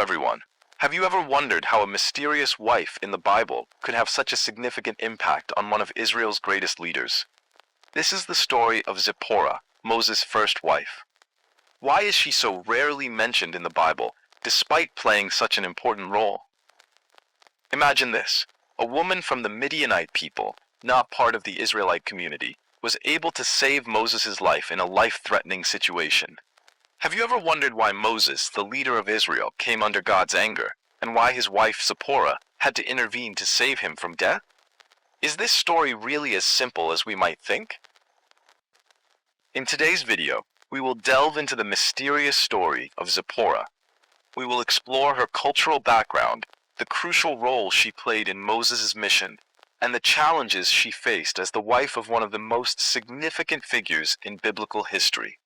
everyone. Have you ever wondered how a mysterious wife in the Bible could have such a significant impact on one of Israel's greatest leaders? This is the story of Zipporah, Moses' first wife. Why is she so rarely mentioned in the Bible, despite playing such an important role? Imagine this: a woman from the Midianite people, not part of the Israelite community, was able to save Moses' life in a life-threatening situation. Have you ever wondered why Moses, the leader of Israel, came under God's anger, and why his wife Zipporah had to intervene to save him from death? Is this story really as simple as we might think? In today's video, we will delve into the mysterious story of Zipporah. We will explore her cultural background, the crucial role she played in Moses' mission, and the challenges she faced as the wife of one of the most significant figures in biblical history.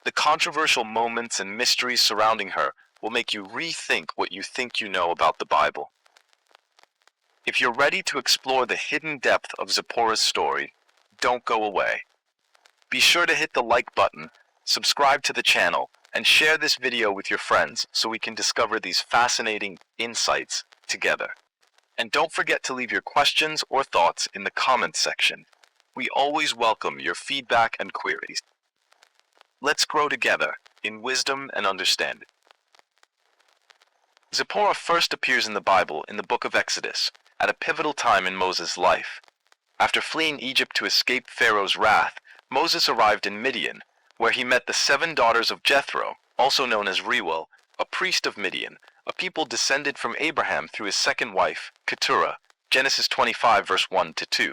The controversial moments and mysteries surrounding her will make you rethink what you think you know about the Bible. If you're ready to explore the hidden depth of Zipporah's story, don't go away. Be sure to hit the like button, subscribe to the channel, and share this video with your friends so we can discover these fascinating insights together. And don't forget to leave your questions or thoughts in the comments section. We always welcome your feedback and queries. Let's grow together in wisdom and understanding. Zipporah first appears in the Bible in the book of Exodus, at a pivotal time in Moses' life. After fleeing Egypt to escape Pharaoh's wrath, Moses arrived in Midian, where he met the 7 daughters of Jethro, also known as Reuel, a priest of Midian, a people descended from Abraham through his second wife, Keturah, Genesis 25 verse 1 to 2.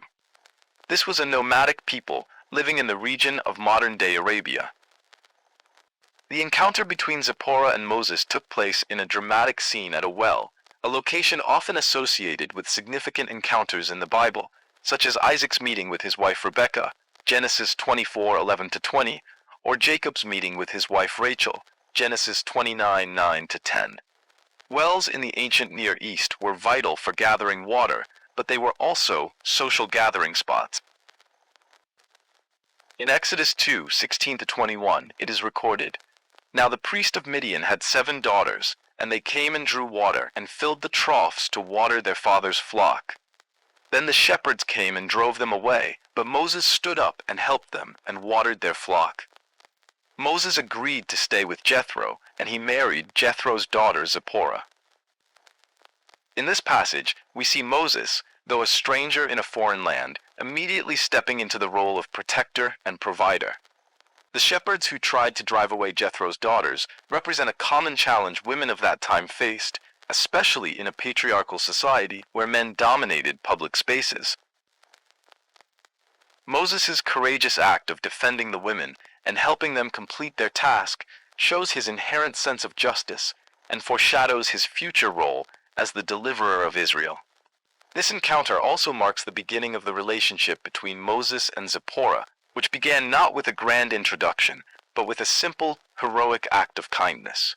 This was a nomadic people living in the region of modern-day Arabia. The encounter between Zipporah and Moses took place in a dramatic scene at a well, a location often associated with significant encounters in the Bible, such as Isaac's meeting with his wife Rebekah, Genesis 24:11 to 20, or Jacob's meeting with his wife Rachel, Genesis 29:9 to 10. Wells in the ancient Near East were vital for gathering water, but they were also social gathering spots. In Exodus 2:16 to 21, it is recorded, "Now the priest of Midian had 7 daughters, and they came and drew water, and filled the troughs to water their father's flock. Then the shepherds came and drove them away, but Moses stood up and helped them, and watered their flock." Moses agreed to stay with Jethro, and he married Jethro's daughter Zipporah. In this passage, we see Moses, though a stranger in a foreign land, immediately stepping into the role of protector and provider. The shepherds who tried to drive away Jethro's daughters represent a common challenge women of that time faced, especially in a patriarchal society where men dominated public spaces. Moses' courageous act of defending the women and helping them complete their task shows his inherent sense of justice and foreshadows his future role as the deliverer of Israel. This encounter also marks the beginning of the relationship between Moses and Zipporah, which began not with a grand introduction, but with a simple, heroic act of kindness.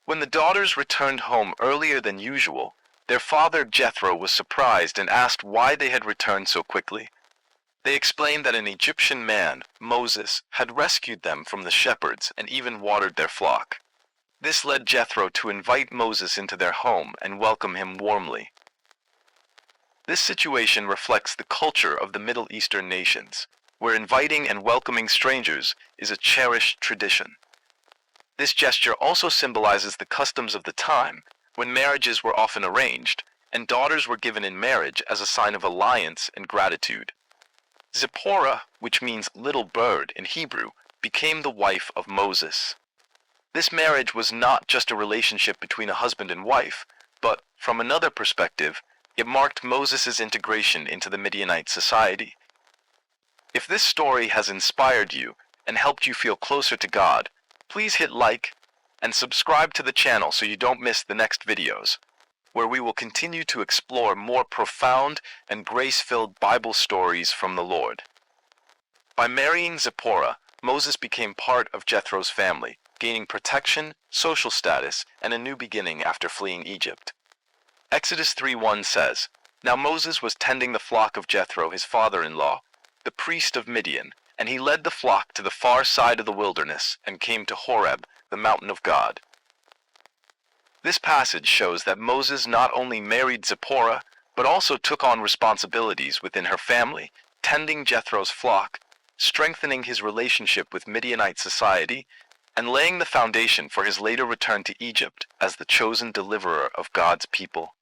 When the daughters returned home earlier than usual, their father Jethro was surprised and asked why they had returned so quickly. They explained that an Egyptian man, Moses, had rescued them from the shepherds and even watered their flock. This led Jethro to invite Moses into their home and welcome him warmly. This situation reflects the culture of the Middle Eastern nations, where inviting and welcoming strangers is a cherished tradition. This gesture also symbolizes the customs of the time, when marriages were often arranged, and daughters were given in marriage as a sign of alliance and gratitude. Zipporah, which means little bird in Hebrew, became the wife of Moses. This marriage was not just a relationship between a husband and wife, but, from another perspective, it marked Moses' integration into the Midianite society. If this story has inspired you and helped you feel closer to God, please hit like and subscribe to the channel so you don't miss the next videos, where we will continue to explore more profound and grace-filled Bible stories from the Lord. By marrying Zipporah, Moses became part of Jethro's family, gaining protection, social status, and a new beginning after fleeing Egypt. Exodus 3:1 says, "Now Moses was tending the flock of Jethro, his father-in-law, the priest of Midian, and he led the flock to the far side of the wilderness and came to Horeb, the mountain of God." This passage shows that Moses not only married Zipporah, but also took on responsibilities within her family, tending Jethro's flock, strengthening his relationship with Midianite society, and laying the foundation for his later return to Egypt as the chosen deliverer of God's people.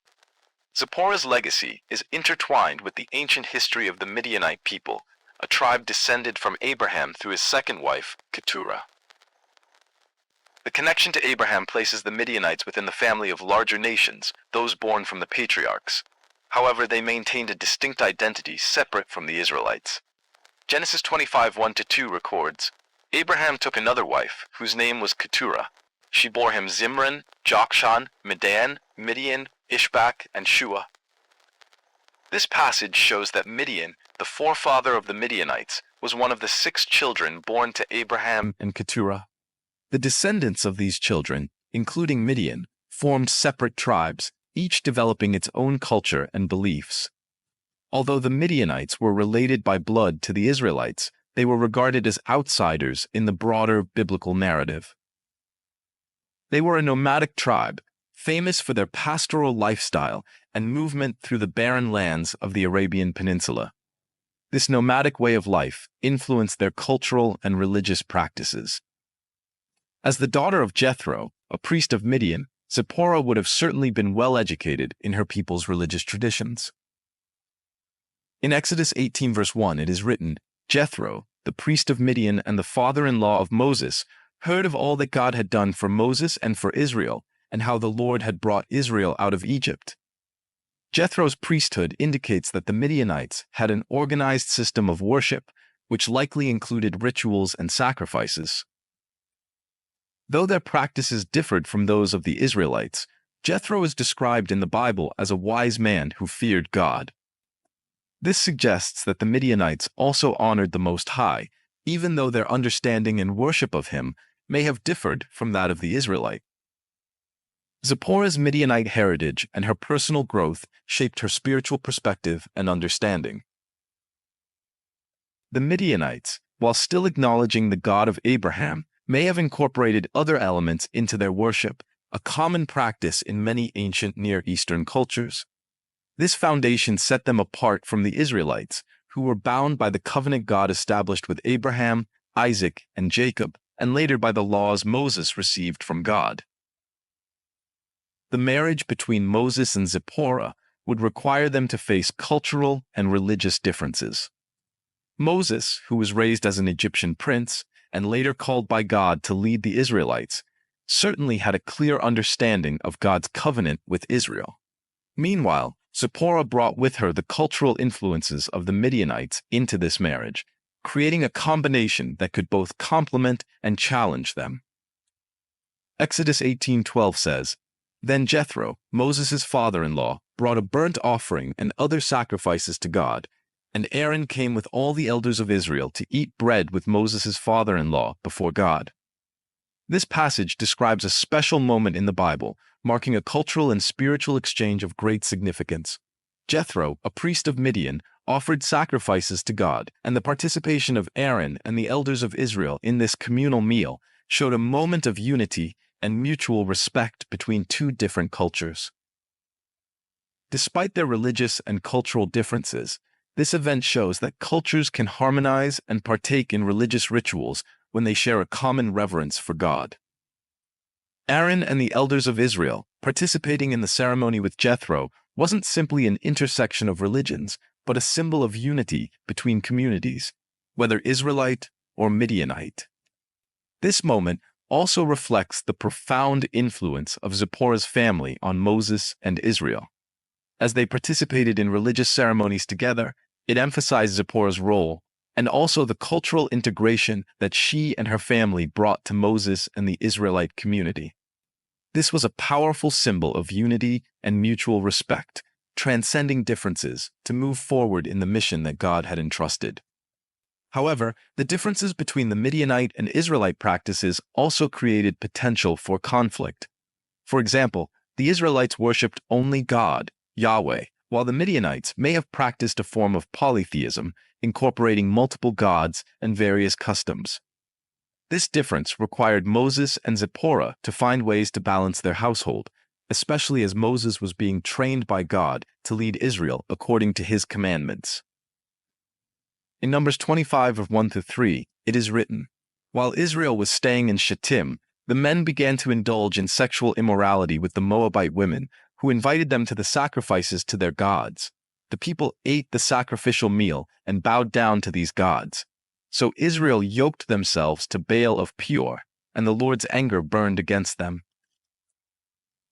Zipporah's legacy is intertwined with the ancient history of the Midianite people, a tribe descended from Abraham through his second wife, Keturah. The connection to Abraham places the Midianites within the family of larger nations, those born from the patriarchs. However, they maintained a distinct identity separate from the Israelites. Genesis 25:1-2 records, Abraham took another wife, whose name was Keturah. She bore him Zimran, Jokshan, Medan, Midian, Ishbak, and Shua. This passage shows that Midian, the forefather of the Midianites, was one of the 6 children born to Abraham and Keturah. The descendants of these children, including Midian, formed separate tribes, each developing its own culture and beliefs. Although the Midianites were related by blood to the Israelites, they were regarded as outsiders in the broader biblical narrative. They were a nomadic tribe, famous for their pastoral lifestyle and movement through the barren lands of the Arabian Peninsula. This nomadic way of life influenced their cultural and religious practices. As the daughter of Jethro, a priest of Midian, Zipporah would have certainly been well educated in her people's religious traditions. In Exodus 18 verse 1 it is written, Jethro, the priest of Midian and the father-in-law of Moses, heard of all that God had done for Moses and for Israel, and how the Lord had brought Israel out of Egypt. Jethro's priesthood indicates that the Midianites had an organized system of worship, which likely included rituals and sacrifices. Though their practices differed from those of the Israelites, Jethro is described in the Bible as a wise man who feared God. This suggests that the Midianites also honored the Most High, even though their understanding and worship of Him may have differed from that of the Israelite. Zipporah's Midianite heritage and her personal growth shaped her spiritual perspective and understanding. The Midianites, while still acknowledging the God of Abraham, may have incorporated other elements into their worship, a common practice in many ancient Near Eastern cultures. This foundation set them apart from the Israelites, who were bound by the covenant God established with Abraham, Isaac, and Jacob, and later by the laws Moses received from God. The marriage between Moses and Zipporah would require them to face cultural and religious differences. Moses, who was raised as an Egyptian prince and later called by God to lead the Israelites, certainly had a clear understanding of God's covenant with Israel. Meanwhile, Zipporah brought with her the cultural influences of the Midianites into this marriage, creating a combination that could both complement and challenge them. Exodus 18:12 says, Then Jethro, Moses' father-in-law, brought a burnt offering and other sacrifices to God, and Aaron came with all the elders of Israel to eat bread with Moses' father-in-law before God. This passage describes a special moment in the Bible, marking a cultural and spiritual exchange of great significance. Jethro, a priest of Midian, offered sacrifices to God, and the participation of Aaron and the elders of Israel in this communal meal showed a moment of unity and mutual respect between two different cultures. Despite their religious and cultural differences, this event shows that cultures can harmonize and partake in religious rituals when they share a common reverence for God. Aaron and the elders of Israel participating in the ceremony with Jethro wasn't simply an intersection of religions, but a symbol of unity between communities, whether Israelite or Midianite. This moment also reflects the profound influence of Zipporah's family on Moses and Israel. As they participated in religious ceremonies together, it emphasized Zipporah's role and also the cultural integration that she and her family brought to Moses and the Israelite community. This was a powerful symbol of unity and mutual respect, transcending differences to move forward in the mission that God had entrusted. However, the differences between the Midianite and Israelite practices also created potential for conflict. For example, the Israelites worshipped only God, Yahweh, while the Midianites may have practiced a form of polytheism, incorporating multiple gods and various customs. This difference required Moses and Zipporah to find ways to balance their household, especially as Moses was being trained by God to lead Israel according to his commandments. In Numbers 25 of 1-3, it is written, "While Israel was staying in Shittim, the men began to indulge in sexual immorality with the Moabite women, who invited them to the sacrifices to their gods. The people ate the sacrificial meal and bowed down to these gods. So Israel yoked themselves to Baal of Peor, and the Lord's anger burned against them."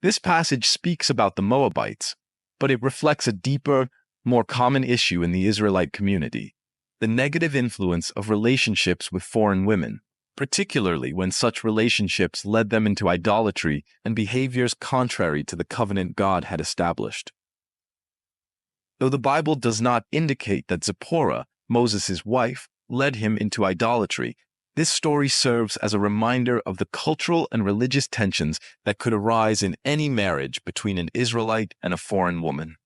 This passage speaks about the Moabites, but it reflects a deeper, more common issue in the Israelite community: the negative influence of relationships with foreign women, particularly when such relationships led them into idolatry and behaviors contrary to the covenant God had established. Though the Bible does not indicate that Zipporah, Moses' wife, led him into idolatry, this story serves as a reminder of the cultural and religious tensions that could arise in any marriage between an Israelite and a foreign woman.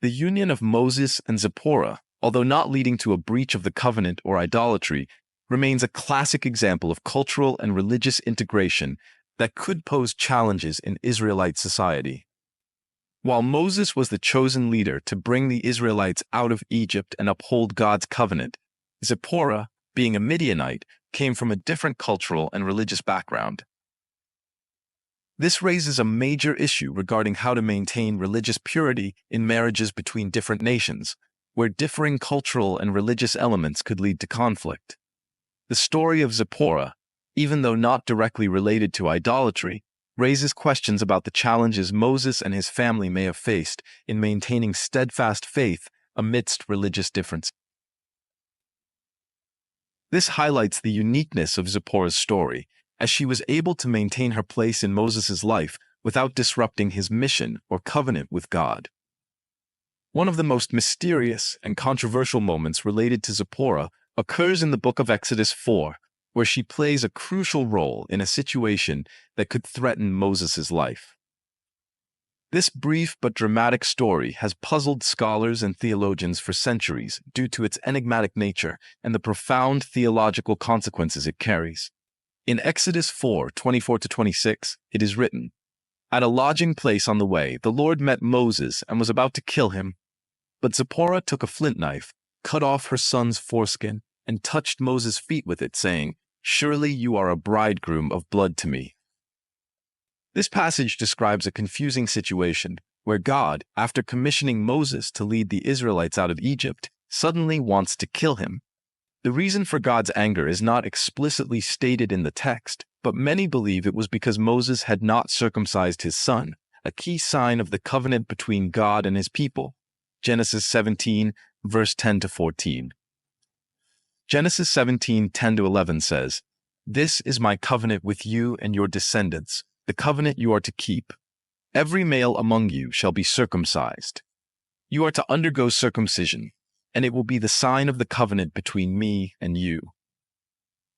The union of Moses and Zipporah, although not leading to a breach of the covenant or idolatry, remains a classic example of cultural and religious integration that could pose challenges in Israelite society. While Moses was the chosen leader to bring the Israelites out of Egypt and uphold God's covenant, Zipporah, being a Midianite, came from a different cultural and religious background. This raises a major issue regarding how to maintain religious purity in marriages between different nations, where differing cultural and religious elements could lead to conflict. The story of Zipporah, even though not directly related to idolatry, raises questions about the challenges Moses and his family may have faced in maintaining steadfast faith amidst religious differences. This highlights the uniqueness of Zipporah's story, as she was able to maintain her place in Moses' life without disrupting his mission or covenant with God. One of the most mysterious and controversial moments related to Zipporah occurs in the book of Exodus 4, where she plays a crucial role in a situation that could threaten Moses' life. This brief but dramatic story has puzzled scholars and theologians for centuries due to its enigmatic nature and the profound theological consequences it carries. In Exodus 4:24-26, it is written, "At a lodging place on the way, the Lord met Moses and was about to kill him. But Zipporah took a flint knife, cut off her son's foreskin, and touched Moses' feet with it, saying, 'Surely you are a bridegroom of blood to me.'" This passage describes a confusing situation where God, after commissioning Moses to lead the Israelites out of Egypt, suddenly wants to kill him. The reason for God's anger is not explicitly stated in the text, but many believe it was because Moses had not circumcised his son, a key sign of the covenant between God and his people. Genesis 17, verse 10-14. Genesis 17:10-11 says, "This is my covenant with you and your descendants, the covenant you are to keep. Every male among you shall be circumcised. You are to undergo circumcision, and it will be the sign of the covenant between me and you."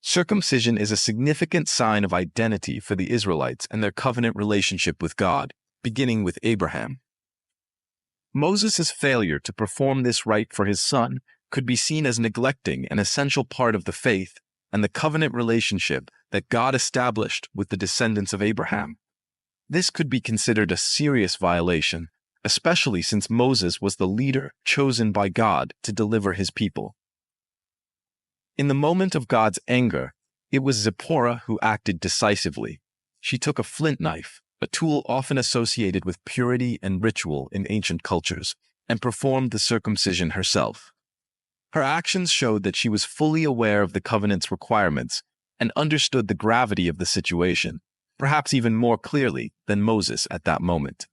Circumcision is a significant sign of identity for the Israelites and their covenant relationship with God, beginning with Abraham. Moses' failure to perform this rite for his son could be seen as neglecting an essential part of the faith and the covenant relationship that God established with the descendants of Abraham. This could be considered a serious violation, especially since Moses was the leader chosen by God to deliver his people. In the moment of God's anger, it was Zipporah who acted decisively. She took a flint knife, a tool often associated with purity and ritual in ancient cultures, and performed the circumcision herself. Her actions showed that she was fully aware of the covenant's requirements and understood the gravity of the situation, perhaps even more clearly than Moses at that moment.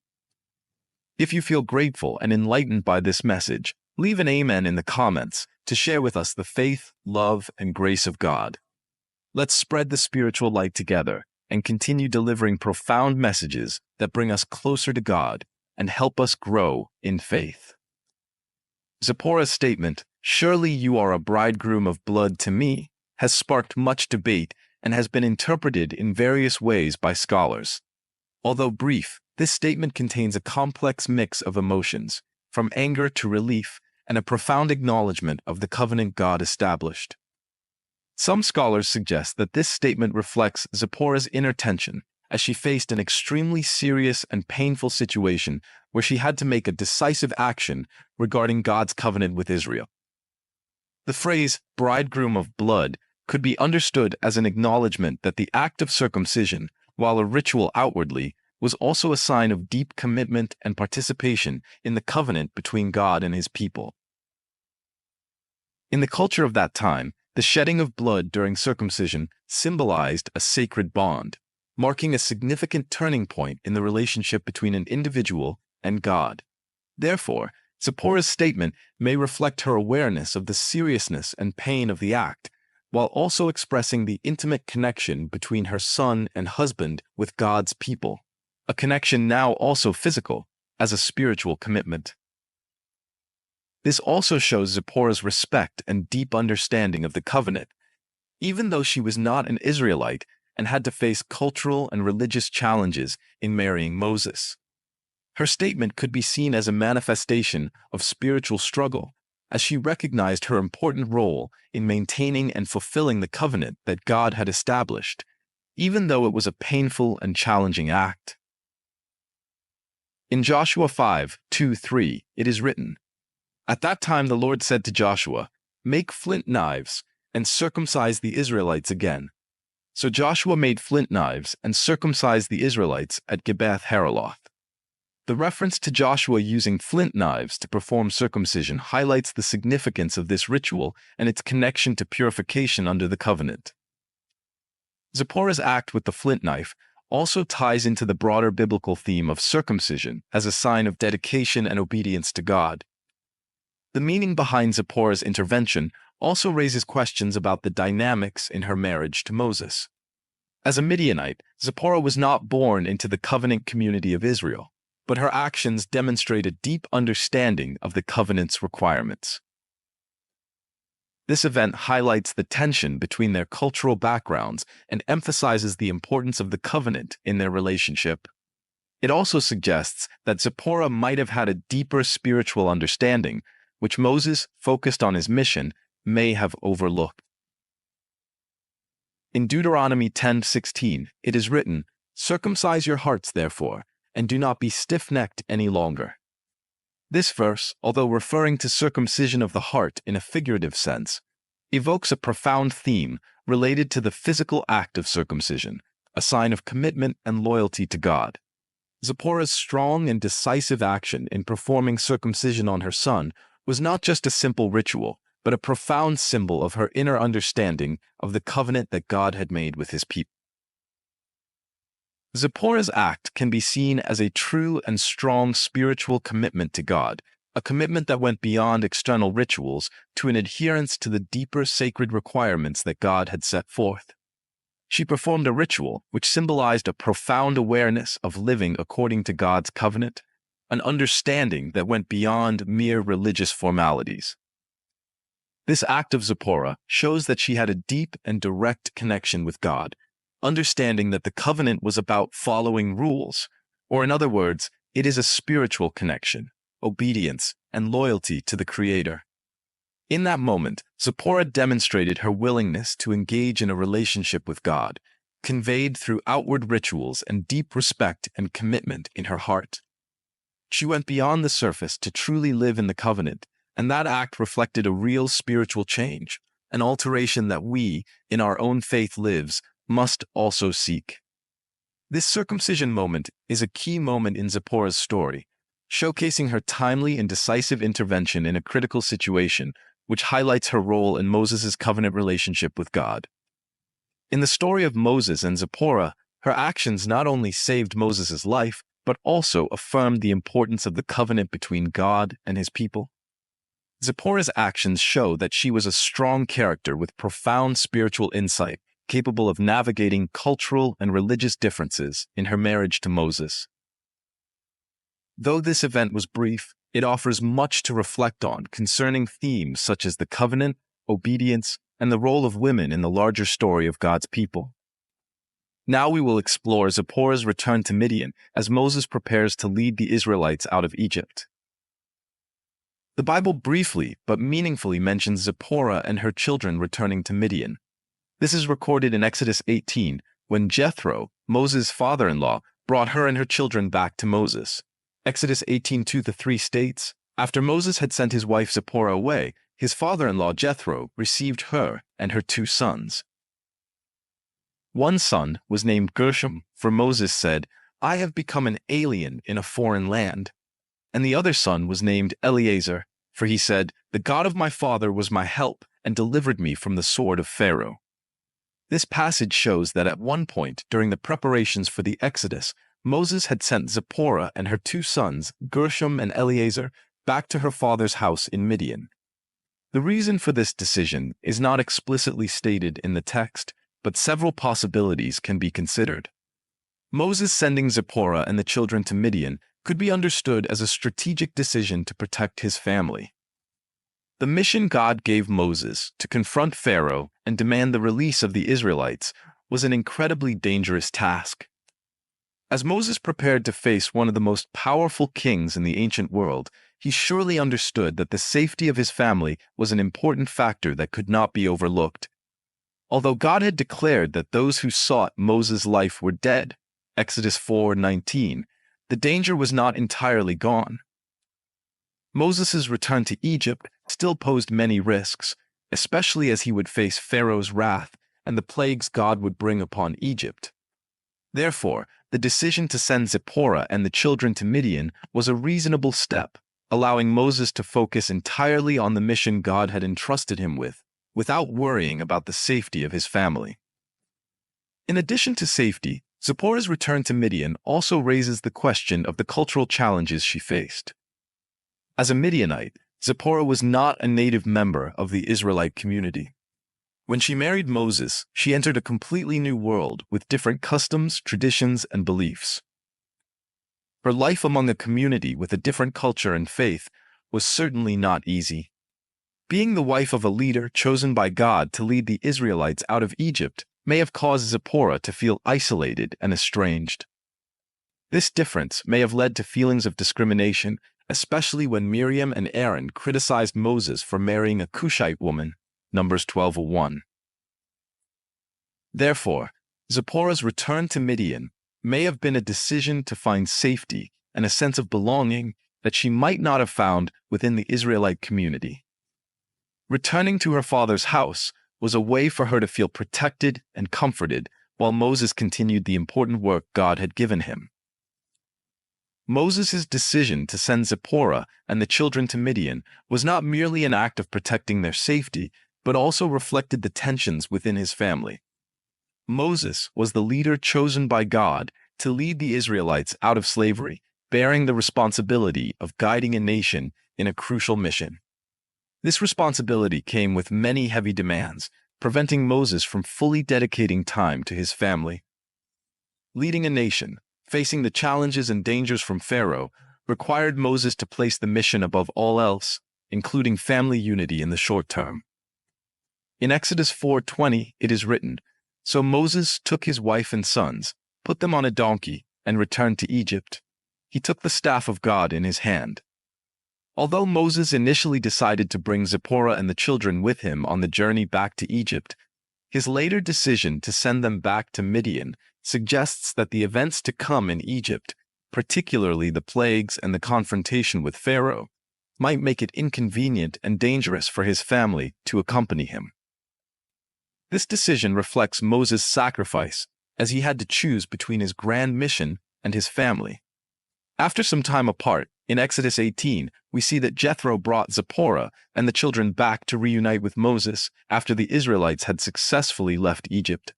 If you feel grateful and enlightened by this message, leave an amen in the comments to share with us the faith, love, and grace of God. Let's spread the spiritual light together and continue delivering profound messages that bring us closer to God and help us grow in faith. Zipporah's statement, "Surely you are a bridegroom of blood to me," has sparked much debate and has been interpreted in various ways by scholars. Although brief, this statement contains a complex mix of emotions, from anger to relief, and a profound acknowledgement of the covenant God established. Some scholars suggest that this statement reflects Zipporah's inner tension as she faced an extremely serious and painful situation where she had to make a decisive action regarding God's covenant with Israel. The phrase, bridegroom of blood, could be understood as an acknowledgement that the act of circumcision, while a ritual outwardly, was also a sign of deep commitment and participation in the covenant between God and his people. In the culture of that time, the shedding of blood during circumcision symbolized a sacred bond, marking a significant turning point in the relationship between an individual and God. Therefore, ZIPPORAH's statement may reflect her awareness of the seriousness and pain of the act, while also expressing the intimate connection between her son and husband with God's people, a connection now also physical, as a spiritual commitment. This also shows ZIPPORAH's respect and deep understanding of the covenant, even though she was not an Israelite and had to face cultural and religious challenges in marrying Moses. Her statement could be seen as a manifestation of spiritual struggle, as she recognized her important role in maintaining and fulfilling the covenant that God had established, even though it was a painful and challenging act. In Joshua 5:2-3, it is written, "At that time the Lord said to Joshua, 'Make flint knives and circumcise the Israelites again.' So Joshua made flint knives and circumcised the Israelites at Gibeath-Haaraloth." The reference to Joshua using flint knives to perform circumcision highlights the significance of this ritual and its connection to purification under the covenant. ZIPPORAH's act with the flint knife also ties into the broader biblical theme of circumcision as a sign of dedication and obedience to God. The meaning behind ZIPPORAH's intervention also raises questions about the dynamics in her marriage to Moses. As a Midianite, ZIPPORAH was not born into the covenant community of Israel, but her actions demonstrate a deep understanding of the covenant's requirements. This event highlights the tension between their cultural backgrounds and emphasizes the importance of the covenant in their relationship. It also suggests that ZIPPORAH might have had a deeper spiritual understanding, which Moses, focused on his mission, may have overlooked. In Deuteronomy 10:16, it is written, "Circumcise your hearts, therefore, and do not be stiff-necked any longer." This verse, although referring to circumcision of the heart in a figurative sense, evokes a profound theme related to the physical act of circumcision, a sign of commitment and loyalty to God. ZIPPORAH's strong and decisive action in performing circumcision on her son was not just a simple ritual, but a profound symbol of her inner understanding of the covenant that God had made with his people. ZIPPORAH's act can be seen as a true and strong spiritual commitment to God, a commitment that went beyond external rituals to an adherence to the deeper sacred requirements that God had set forth. She performed a ritual which symbolized a profound awareness of living according to God's covenant, an understanding that went beyond mere religious formalities. This act of ZIPPORAH shows that she had a deep and direct connection with God, understanding that the covenant was about following rules, or in other words, it is a spiritual connection, obedience, and loyalty to the Creator. In that moment, ZIPPORAH demonstrated her willingness to engage in a relationship with God, conveyed through outward rituals and deep respect and commitment in her heart. She went beyond the surface to truly live in the covenant, and that act reflected a real spiritual change, an alteration that we, in our own faith lives, must also seek. This circumcision moment is a key moment in ZIPPORAH's story, showcasing her timely and decisive intervention in a critical situation, which highlights her role in Moses' covenant relationship with God. In the story of Moses and ZIPPORAH, her actions not only saved Moses' life, but also affirmed the importance of the covenant between God and his people. ZIPPORAH's actions show that she was a strong character with profound spiritual insight, capable of navigating cultural and religious differences in her marriage to Moses. Though this event was brief, it offers much to reflect on concerning themes such as the covenant, obedience, and the role of women in the larger story of God's people. Now we will explore ZIPPORAH's return to Midian as Moses prepares to lead the Israelites out of Egypt. The Bible briefly but meaningfully mentions ZIPPORAH and her children returning to Midian. This is recorded in Exodus 18, when Jethro, Moses' father-in-law, brought her and her children back to Moses. Exodus 18:2-3 states, "After Moses had sent his wife Zipporah away, his father-in-law Jethro received her and her 2 sons. One son was named Gershom, for Moses said, 'I have become an alien in a foreign land.' And the other son was named Eleazar, for he said, 'The God of my father was my help and delivered me from the sword of Pharaoh.'" This passage shows that at one point during the preparations for the Exodus, Moses had sent Zipporah and her 2 sons, Gershom and Eleazar, back to her father's house in Midian. The reason for this decision is not explicitly stated in the text, but several possibilities can be considered. Moses sending Zipporah and the children to Midian could be understood as a strategic decision to protect his family. The mission God gave Moses to confront Pharaoh and demand the release of the Israelites was an incredibly dangerous task. As Moses prepared to face one of the most powerful kings in the ancient world, he surely understood that the safety of his family was an important factor that could not be overlooked. Although God had declared that those who sought Moses' life were dead, Exodus 4:19, the danger was not entirely gone. Moses' return to Egypt still posed many risks, especially as he would face Pharaoh's wrath and the plagues God would bring upon Egypt. Therefore, the decision to send Zipporah and the children to Midian was a reasonable step, allowing Moses to focus entirely on the mission God had entrusted him with, without worrying about the safety of his family. In addition to safety, Zipporah's return to Midian also raises the question of the cultural challenges she faced. As a Midianite, Zipporah was not a native member of the Israelite community. When she married Moses, she entered a completely new world with different customs, traditions, and beliefs. Her life among a community with a different culture and faith was certainly not easy. Being the wife of a leader chosen by God to lead the Israelites out of Egypt may have caused Zipporah to feel isolated and estranged. This difference may have led to feelings of discrimination, especially when Miriam and Aaron criticized Moses for marrying a Cushite woman, Numbers 12:1. Therefore, Zipporah's return to Midian may have been a decision to find safety and a sense of belonging that she might not have found within the Israelite community. Returning to her father's house was a way for her to feel protected and comforted while Moses continued the important work God had given him. Moses' decision to send Zipporah and the children to Midian was not merely an act of protecting their safety, but also reflected the tensions within his family. Moses was the leader chosen by God to lead the Israelites out of slavery, bearing the responsibility of guiding a nation in a crucial mission. This responsibility came with many heavy demands, preventing Moses from fully dedicating time to his family. Leading a nation, facing the challenges and dangers from Pharaoh, required Moses to place the mission above all else, including family unity in the short term. In Exodus 4:20, it is written, "So Moses took his wife and sons, put them on a donkey, and returned to Egypt. He took the staff of God in his hand." Although Moses initially decided to bring Zipporah and the children with him on the journey back to Egypt, his later decision to send them back to Midian suggests that the events to come in Egypt, particularly the plagues and the confrontation with Pharaoh, might make it inconvenient and dangerous for his family to accompany him. This decision reflects Moses' sacrifice, as he had to choose between his grand mission and his family. After some time apart, in Exodus 18, we see that Jethro brought Zipporah and the children back to reunite with Moses after the Israelites had successfully left Egypt.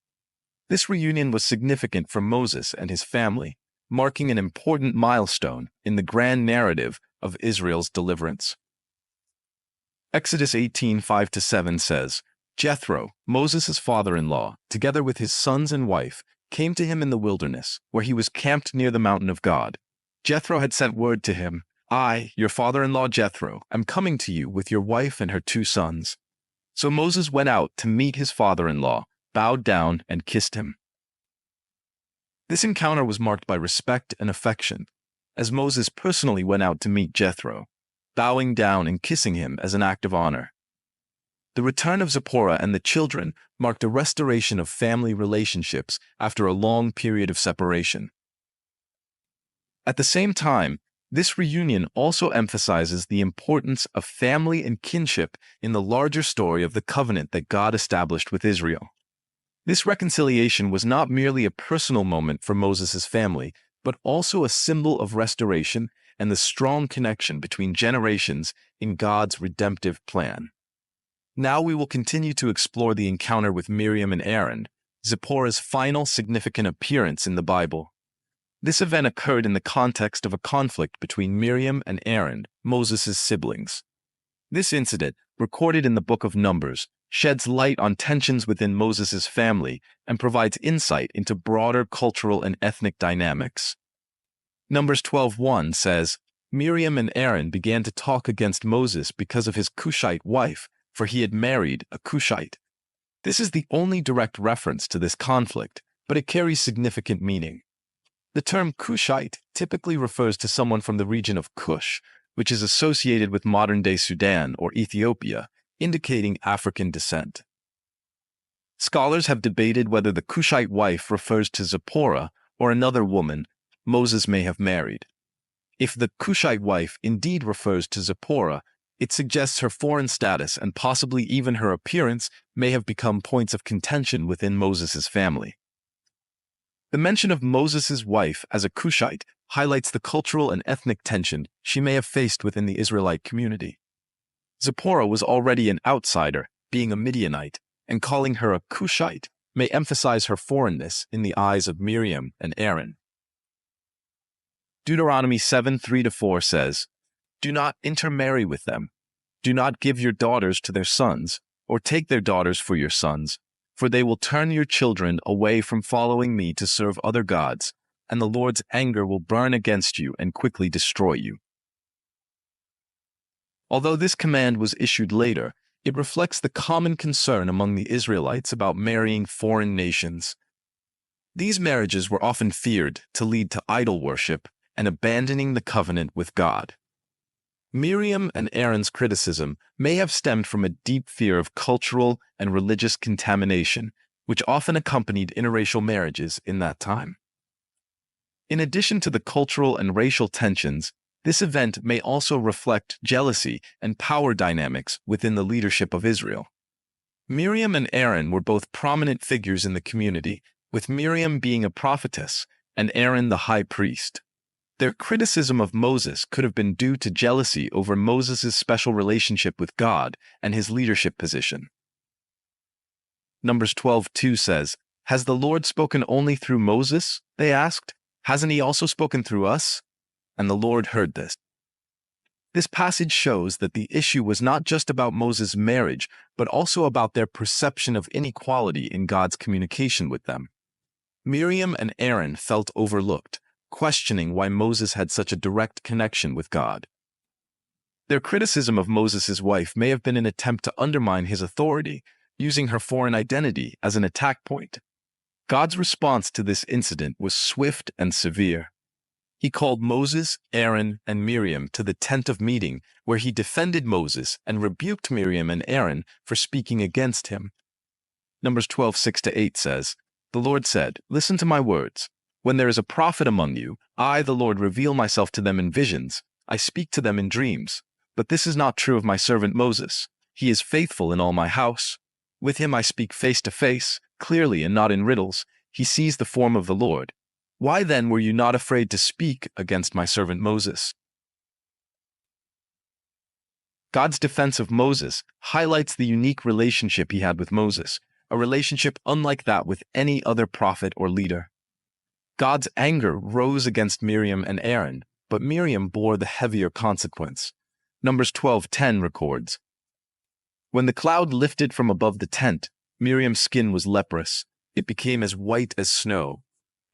This reunion was significant for Moses and his family, marking an important milestone in the grand narrative of Israel's deliverance. Exodus 18:5-7 says, "Jethro, Moses' father-in-law, together with his sons and wife, came to him in the wilderness, where he was camped near the mountain of God. Jethro had sent word to him, 'I, your father-in-law Jethro, am coming to you with your wife and her 2 sons.' So Moses went out to meet his father-in-law, bowed down, and kissed him." This encounter was marked by respect and affection, as Moses personally went out to meet Jethro, bowing down and kissing him as an act of honor. The return of Zipporah and the children marked a restoration of family relationships after a long period of separation. At the same time, this reunion also emphasizes the importance of family and kinship in the larger story of the covenant that God established with Israel. This reconciliation was not merely a personal moment for Moses' family, but also a symbol of restoration and the strong connection between generations in God's redemptive plan. Now we will continue to explore the encounter with Miriam and Aaron, Zipporah's final significant appearance in the Bible. This event occurred in the context of a conflict between Miriam and Aaron, Moses' siblings. This incident, recorded in the book of Numbers, sheds light on tensions within Moses' family and provides insight into broader cultural and ethnic dynamics. Numbers 12:1 says, Miriam and Aaron began to talk against Moses because of his Cushite wife, for he had married a Cushite. This is the only direct reference to this conflict, but it carries significant meaning. The term Cushite typically refers to someone from the region of Cush, which is associated with modern-day Sudan or Ethiopia, indicating African descent. Scholars have debated whether the Cushite wife refers to Zipporah or another woman Moses may have married. If the Cushite wife indeed refers to Zipporah, it suggests her foreign status and possibly even her appearance may have become points of contention within Moses' family. The mention of Moses' wife as a Cushite highlights the cultural and ethnic tension she may have faced within the Israelite community. Zipporah was already an outsider, being a Midianite, and calling her a Cushite may emphasize her foreignness in the eyes of Miriam and Aaron. Deuteronomy 7:3-4 says, Do not intermarry with them. Do not give your daughters to their sons, or take their daughters for your sons, for they will turn your children away from following me to serve other gods, and the Lord's anger will burn against you and quickly destroy you. Although this command was issued later, it reflects the common concern among the Israelites about marrying foreign nations. These marriages were often feared to lead to idol worship and abandoning the covenant with God. Miriam and Aaron's criticism may have stemmed from a deep fear of cultural and religious contamination, which often accompanied interracial marriages in that time. In addition to the cultural and racial tensions, this event may also reflect jealousy and power dynamics within the leadership of Israel. Miriam and Aaron were both prominent figures in the community, with Miriam being a prophetess and Aaron the high priest. Their criticism of Moses could have been due to jealousy over Moses' special relationship with God and his leadership position. Numbers 12:2 says, Has the Lord spoken only through Moses? They asked. Hasn't he also spoken through us? And the Lord heard this. This passage shows that the issue was not just about Moses' marriage, but also about their perception of inequality in God's communication with them. Miriam and Aaron felt overlooked, questioning why Moses had such a direct connection with God. Their criticism of Moses' wife may have been an attempt to undermine his authority, using her foreign identity as an attack point. God's response to this incident was swift and severe. He called Moses, Aaron, and Miriam to the tent of meeting, where he defended Moses and rebuked Miriam and Aaron for speaking against him. Numbers 12:6-8 says, The Lord said, Listen to my words. When there is a prophet among you, I, the Lord, reveal myself to them in visions. I speak to them in dreams. But this is not true of my servant Moses. He is faithful in all my house. With him I speak face to face, clearly and not in riddles. He sees the form of the Lord. Why then were you not afraid to speak against my servant Moses? God's defense of Moses highlights the unique relationship he had with Moses, a relationship unlike that with any other prophet or leader. God's anger rose against Miriam and Aaron, but Miriam bore the heavier consequence. Numbers 12:10 records, When the cloud lifted from above the tent, Miriam's skin was leprous. It became as white as snow.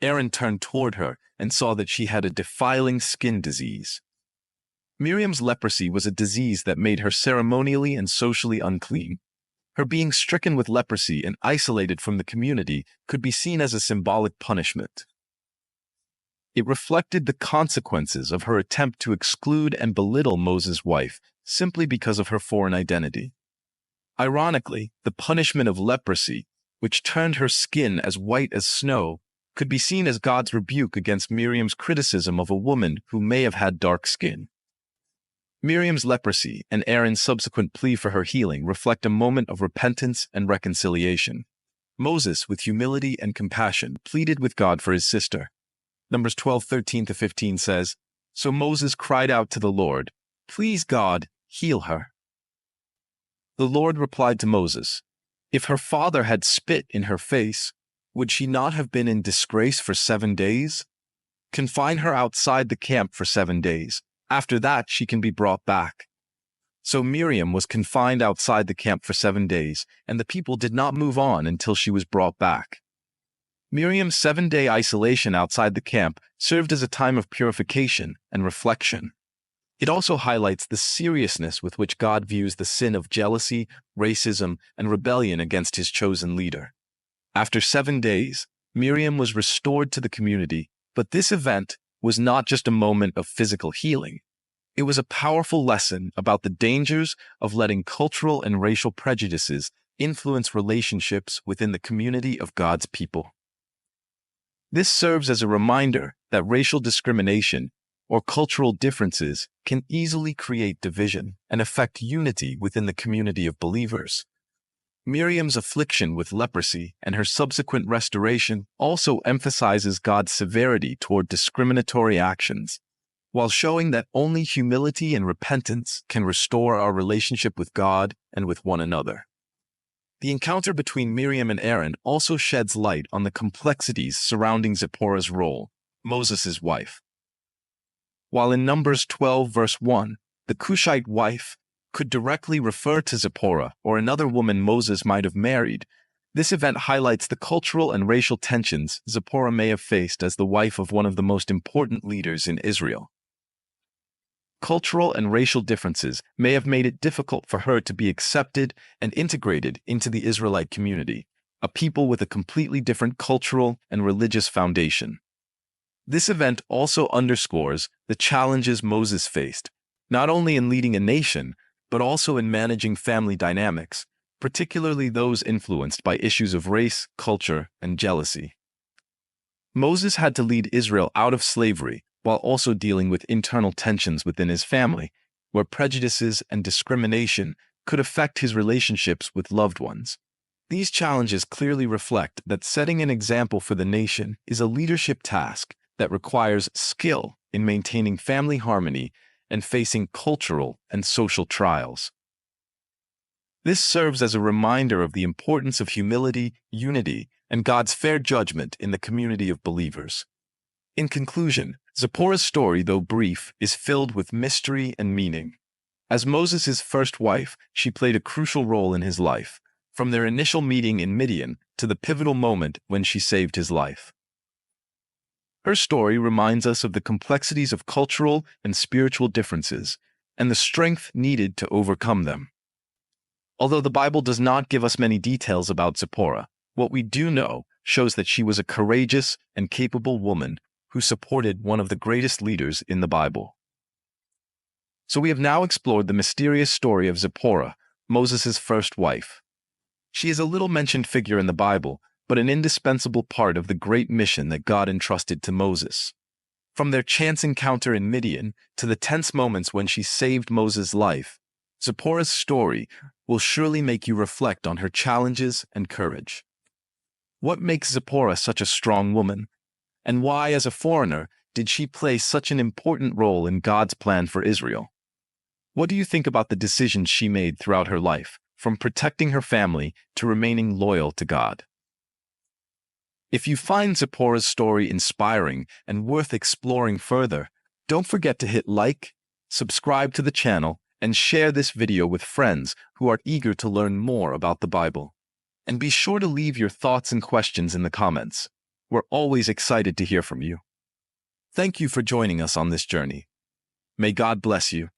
Aaron turned toward her and saw that she had a defiling skin disease. Miriam's leprosy was a disease that made her ceremonially and socially unclean. Her being stricken with leprosy and isolated from the community could be seen as a symbolic punishment. It reflected the consequences of her attempt to exclude and belittle Moses' wife simply because of her foreign identity. Ironically, the punishment of leprosy, which turned her skin as white as snow, could be seen as God's rebuke against Miriam's criticism of a woman who may have had dark skin. Miriam's leprosy and Aaron's subsequent plea for her healing reflect a moment of repentance and reconciliation. Moses, with humility and compassion, pleaded with God for his sister. Numbers 12:13-15 says, "So Moses cried out to the Lord, 'Please God, heal her.' The Lord replied to Moses, 'If her father had spit in her face, would she not have been in disgrace for 7 days? Confine her outside the camp for 7 days. After that, she can be brought back.' So Miriam was confined outside the camp for 7 days, and the people did not move on until she was brought back. Miriam's 7-day isolation outside the camp served as a time of purification and reflection. It also highlights the seriousness with which God views the sin of jealousy, racism, and rebellion against his chosen leader. After 7 days, Miriam was restored to the community, but this event was not just a moment of physical healing. It was a powerful lesson about the dangers of letting cultural and racial prejudices influence relationships within the community of God's people. This serves as a reminder that racial discrimination or cultural differences can easily create division and affect unity within the community of believers. Miriam's affliction with leprosy and her subsequent restoration also emphasizes God's severity toward discriminatory actions, while showing that only humility and repentance can restore our relationship with God and with one another. The encounter between Miriam and Aaron also sheds light on the complexities surrounding Zipporah's role, Moses' wife. While in Numbers 12 verse 1, the Cushite wife could directly refer to Zipporah or another woman Moses might have married, this event highlights the cultural and racial tensions Zipporah may have faced as the wife of one of the most important leaders in Israel. Cultural and racial differences may have made it difficult for her to be accepted and integrated into the Israelite community, a people with a completely different cultural and religious foundation. This event also underscores the challenges Moses faced, not only in leading a nation, but also in managing family dynamics, particularly those influenced by issues of race, culture, and jealousy. Moses had to lead Israel out of slavery while also dealing with internal tensions within his family, where prejudices and discrimination could affect his relationships with loved ones. These challenges clearly reflect that setting an example for the nation is a leadership task that requires skill in maintaining family harmony and facing cultural and social trials. This serves as a reminder of the importance of humility, unity, and God's fair judgment in the community of believers. In conclusion, Zipporah's story, though brief, is filled with mystery and meaning. As Moses' first wife, she played a crucial role in his life, from their initial meeting in Midian to the pivotal moment when she saved his life. Her story reminds us of the complexities of cultural and spiritual differences and the strength needed to overcome them. Although the Bible does not give us many details about Zipporah, what we do know shows that she was a courageous and capable woman who supported one of the greatest leaders in the Bible. So we have now explored the mysterious story of Zipporah, Moses' first wife. She is a little-mentioned figure in the Bible, but an indispensable part of the great mission that God entrusted to Moses. From their chance encounter in Midian to the tense moments when she saved Moses' life, Zipporah's story will surely make you reflect on her challenges and courage. What makes Zipporah such a strong woman? And why, as a foreigner, did she play such an important role in God's plan for Israel? What do you think about the decisions she made throughout her life, from protecting her family to remaining loyal to God? If you find Zipporah's story inspiring and worth exploring further, don't forget to hit like, subscribe to the channel, and share this video with friends who are eager to learn more about the Bible. And be sure to leave your thoughts and questions in the comments. We're always excited to hear from you. Thank you for joining us on this journey. May God bless you.